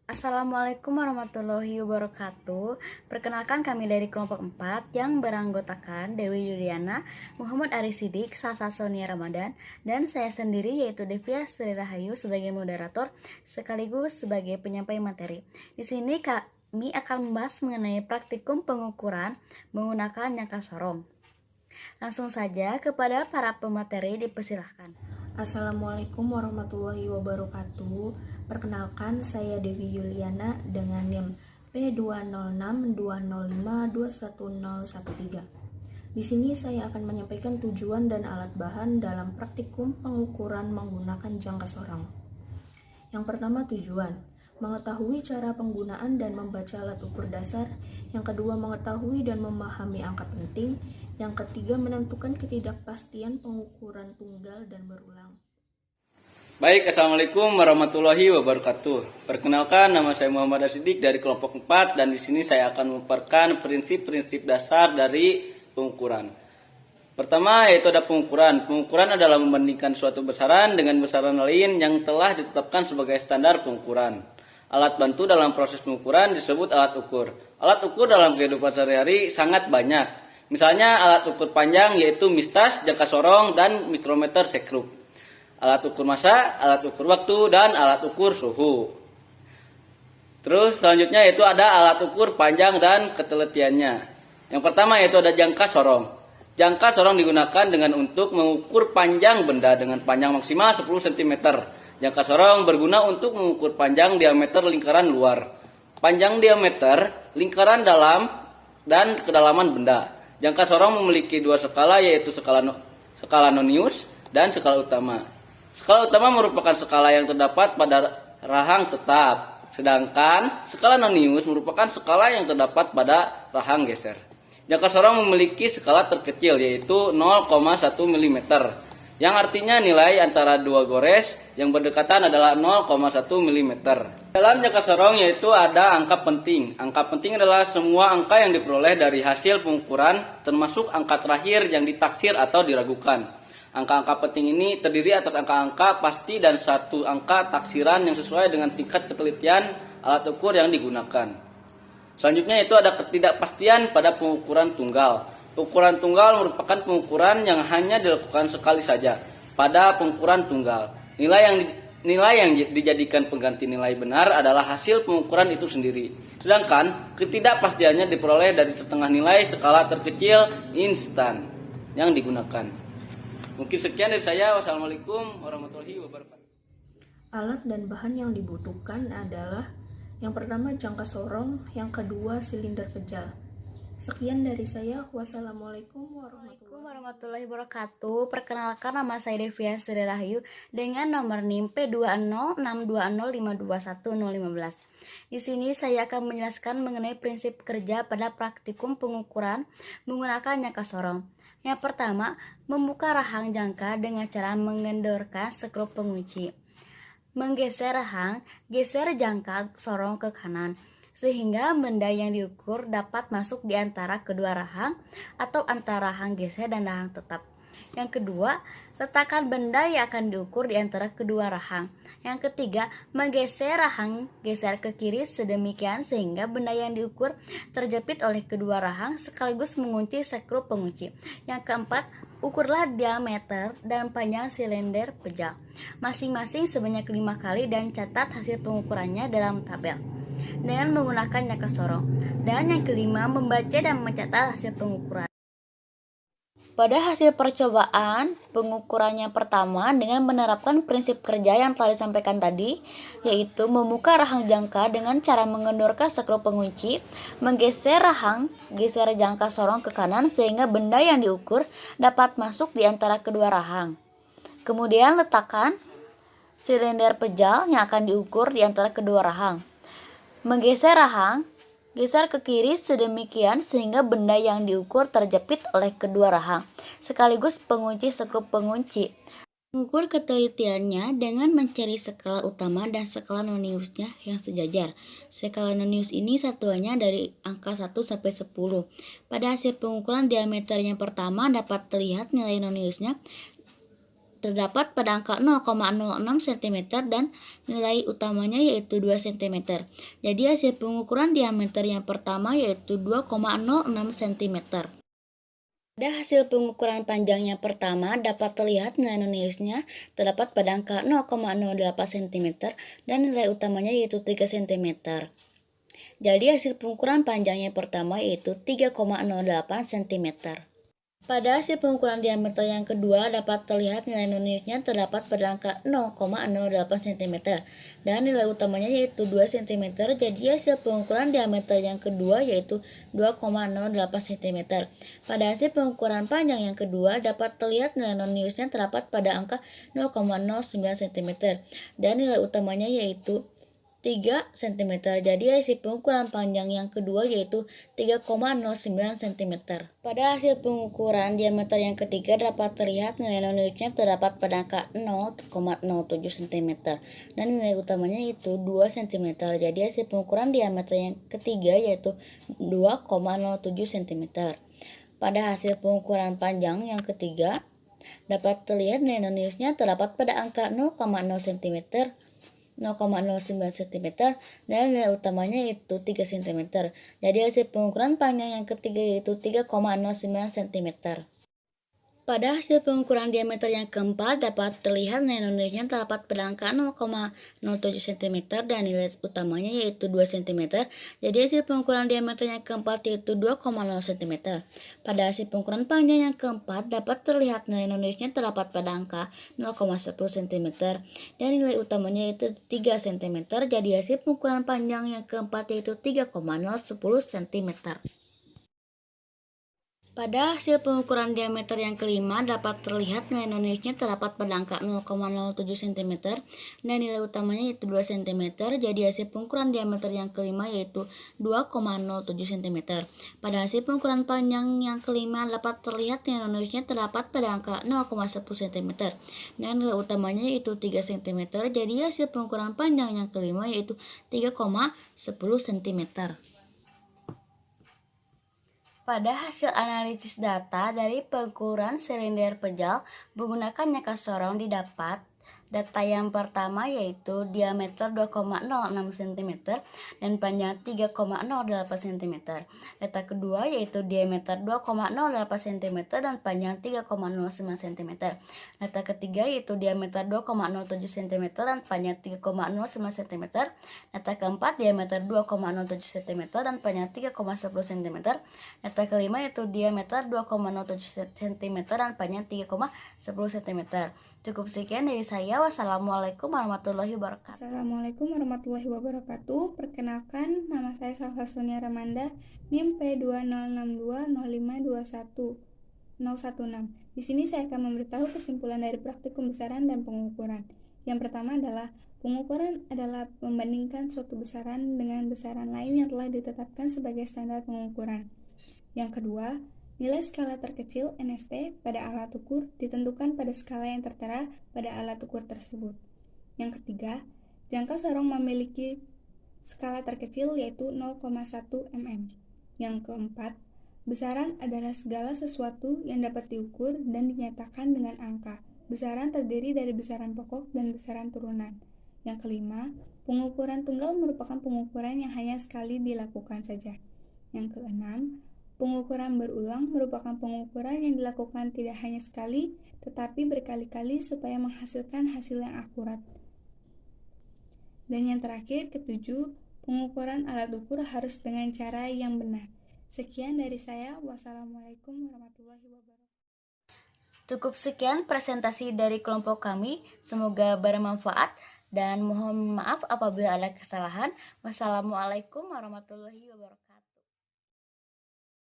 Assalamualaikum warahmatullahi wabarakatuh. Perkenalkan kami dari kelompok 4 yang beranggotakan Dewi Yuliana, Muhammad Aris Sidik, Salsa Sonia Ramadan, dan saya sendiri yaitu Devia Sri Rahayu sebagai moderator sekaligus sebagai penyampai materi. Di sini kami akan membahas mengenai praktikum pengukuran menggunakan nyangka sorong. Langsung saja kepada para pemateri dipersilahkan. Assalamualaikum warahmatullahi wabarakatuh. Perkenalkan, saya Dewi Yuliana dengan NIM P20620521013. Di sini saya akan menyampaikan tujuan dan alat bahan dalam praktikum pengukuran menggunakan jangka sorong. Yang pertama, tujuan mengetahui cara penggunaan dan membaca alat ukur dasar. Yang kedua, mengetahui dan memahami angka penting. Yang ketiga, menentukan ketidakpastian pengukuran tunggal dan berulang. Baik, Assalamualaikum warahmatullahi wabarakatuh. Perkenalkan, nama saya Muhammad Asidik dari kelompok 4 dan di sini saya akan memaparkan prinsip-prinsip dasar dari pengukuran. Pertama yaitu ada pengukuran. Pengukuran adalah membandingkan suatu besaran dengan besaran lain yang telah ditetapkan sebagai standar pengukuran. Alat bantu dalam proses pengukuran disebut alat ukur. Alat ukur dalam kehidupan sehari-hari sangat banyak. Misalnya alat ukur panjang yaitu mistas, jangka sorong, dan mikrometer sekrup. Alat ukur massa, alat ukur waktu, dan alat ukur suhu. Terus selanjutnya yaitu ada alat ukur panjang dan ketelitiannya. Yang pertama yaitu ada jangka sorong. Jangka sorong digunakan dengan untuk mengukur panjang benda dengan panjang maksimal 10 cm. Jangka sorong berguna untuk mengukur panjang diameter lingkaran luar, panjang diameter lingkaran dalam, dan kedalaman benda. Jangka sorong memiliki dua skala yaitu skala nonius dan skala utama. Skala utama merupakan skala yang terdapat pada rahang tetap, sedangkan skala nonius merupakan skala yang terdapat pada rahang geser. Jangka sorong memiliki skala terkecil yaitu 0,1 mm, yang artinya nilai antara dua gores yang berdekatan adalah 0,1 mm. Dalam jangka sorong yaitu ada angka penting. Angka penting adalah semua angka yang diperoleh dari hasil pengukuran termasuk angka terakhir yang ditaksir atau diragukan. Angka-angka penting ini terdiri atas angka-angka pasti dan satu angka taksiran yang sesuai dengan tingkat ketelitian alat ukur yang digunakan. Selanjutnya itu ada ketidakpastian pada pengukuran tunggal. Pengukuran tunggal merupakan pengukuran yang hanya dilakukan sekali saja pada pengukuran tunggal. Nilai yang dijadikan pengganti nilai benar adalah hasil pengukuran itu sendiri. Sedangkan ketidakpastiannya diperoleh dari setengah nilai skala terkecil instan yang digunakan. Mungkin sekian dari saya. Wassalamualaikum warahmatullahi wabarakatuh. Alat dan bahan yang dibutuhkan adalah yang pertama jangka sorong, yang kedua silinder pejal. Sekian dari saya. Wassalamualaikum warahmatullahi wabarakatuh. Perkenalkan, nama saya Devia Sri Rahayu dengan nomor NIM P20620521015. Di sini saya akan menjelaskan mengenai prinsip kerja pada praktikum pengukuran menggunakan jangka sorong. Yang pertama, membuka rahang jangka dengan cara mengendorkan skrup pengunci. Menggeser rahang, geser jangka sorong ke kanan, sehingga benda yang diukur dapat masuk di antara kedua rahang atau antara rahang geser dan rahang tetap. Yang kedua, letakkan benda yang akan diukur di antara kedua rahang. Yang ketiga, menggeser rahang geser ke kiri sedemikian sehingga benda yang diukur terjepit oleh kedua rahang sekaligus mengunci skrup pengunci. Yang keempat, ukurlah diameter dan panjang silinder pejal masing-masing sebanyak 5 kali dan catat hasil pengukurannya dalam tabel dengan menggunakan jangka sorong. Dan yang kelima, membaca dan mencatat hasil pengukuran. Pada hasil percobaan pengukurannya pertama dengan menerapkan prinsip kerja yang telah disampaikan tadi, yaitu membuka rahang jangka dengan cara mengendorkan skrup pengunci, menggeser rahang geser jangka sorong ke kanan sehingga benda yang diukur dapat masuk di antara kedua rahang. Kemudian letakkan silinder pejal yang akan diukur di antara kedua rahang. Menggeser rahang geser ke kiri sedemikian sehingga benda yang diukur terjepit oleh kedua rahang sekaligus pengunci skrup pengunci. Mengukur ketelitiannya dengan mencari skala utama dan skala noniusnya yang sejajar. Skala nonius ini satuannya dari angka 1 sampai 10. Pada hasil pengukuran diameternya pertama dapat terlihat nilai noniusnya terdapat pada angka 0,06 cm dan nilai utamanya yaitu 2 cm. Jadi hasil pengukuran diameter yang pertama yaitu 2,06 cm. Pada hasil pengukuran panjang yang pertama dapat terlihat nilai noniusnya terdapat pada angka 0,08 cm dan nilai utamanya yaitu 3 cm. Jadi hasil pengukuran panjang yang pertama yaitu 3,08 cm. Pada hasil pengukuran diameter yang kedua dapat terlihat nilai noniusnya terdapat pada angka 0,08 cm dan nilai utamanya yaitu 2 cm. Jadi hasil pengukuran diameter yang kedua yaitu 2,08 cm. Pada hasil pengukuran panjang yang kedua dapat terlihat nilai noniusnya terdapat pada angka 0,09 cm dan nilai utamanya yaitu 3 cm. Jadi hasil pengukuran panjang yang kedua yaitu 3,09 cm. Pada hasil pengukuran diameter yang ketiga dapat terlihat nilai noniusnya terdapat pada angka 0,07 cm dan nilai utamanya yaitu 2 cm. Jadi hasil pengukuran diameter yang ketiga yaitu 2,07 cm. Pada hasil pengukuran panjang yang ketiga dapat terlihat nilai noniusnya terdapat pada angka 0,0 cm 0,09 cm dan nilai utamanya itu 3 cm. Jadi hasil pengukuran panjang yang ketiga yaitu 3,09 cm. Pada hasil pengukuran diameter yang keempat dapat terlihat nilai noniusnya terdapat pada angka 0,07 cm dan nilai utamanya yaitu 2 cm. Jadi hasil pengukuran diameter yang keempat yaitu 2,0 cm. Pada hasil pengukuran panjang yang keempat dapat terlihat nilai noniusnya terdapat pada angka 0,10 cm dan nilai utamanya yaitu 3 cm. Jadi hasil pengukuran panjang yang keempat yaitu 3,010 cm. Pada hasil pengukuran diameter yang kelima dapat terlihat nilai noniusnya terdapat pada angka 0,07 cm dan nilai utamanya yaitu 2 cm. Jadi hasil pengukuran diameter yang kelima yaitu 2,07 cm. Pada hasil pengukuran panjang yang kelima dapat terlihat nilai noniusnya terdapat pada angka 0,10 cm dan nilai utamanya yaitu 3 cm. Jadi hasil pengukuran panjang yang kelima yaitu 3,10 cm. Pada hasil analisis data dari pengukuran silinder pejal menggunakan nyaka sorong didapat data yang pertama yaitu diameter 2,06 cm dan panjang 3,08 cm. Data kedua yaitu diameter 2,08 cm dan panjang 3,09 cm. Data ketiga yaitu diameter 2,07 cm dan panjang 3,09 cm. Data keempat diameter 2,07 cm dan panjang 3,10 cm. Data kelima yaitu diameter 2,07 cm dan panjang 3,10 cm. Cukup sekian dari saya. Wassalamualaikum warahmatullahi wabarakatuh. Assalamualaikum warahmatullahi wabarakatuh. Perkenalkan, nama saya Salsa Sonia Ramanda, NIM P20620521 Di sini saya akan memberitahu kesimpulan dari praktikum besaran dan pengukuran. Yang pertama adalah pengukuran adalah membandingkan suatu besaran dengan besaran lain yang telah ditetapkan sebagai standar pengukuran. Yang kedua, nilai skala terkecil NST pada alat ukur ditentukan pada skala yang tertera pada alat ukur tersebut. Yang ketiga, jangka sorong memiliki skala terkecil yaitu 0,1 mm. Yang keempat, besaran adalah segala sesuatu yang dapat diukur dan dinyatakan dengan angka. Besaran terdiri dari besaran pokok dan besaran turunan. Yang kelima, pengukuran tunggal merupakan pengukuran yang hanya sekali dilakukan saja. Yang keenam, pengukuran berulang merupakan pengukuran yang dilakukan tidak hanya sekali, tetapi berkali-kali supaya menghasilkan hasil yang akurat. Dan yang terakhir, ketujuh, pengukuran alat ukur harus dengan cara yang benar. Sekian dari saya. Wassalamualaikum warahmatullahi wabarakatuh. Cukup sekian presentasi dari kelompok kami. Semoga bermanfaat dan mohon maaf apabila ada kesalahan. Wassalamualaikum warahmatullahi wabarakatuh.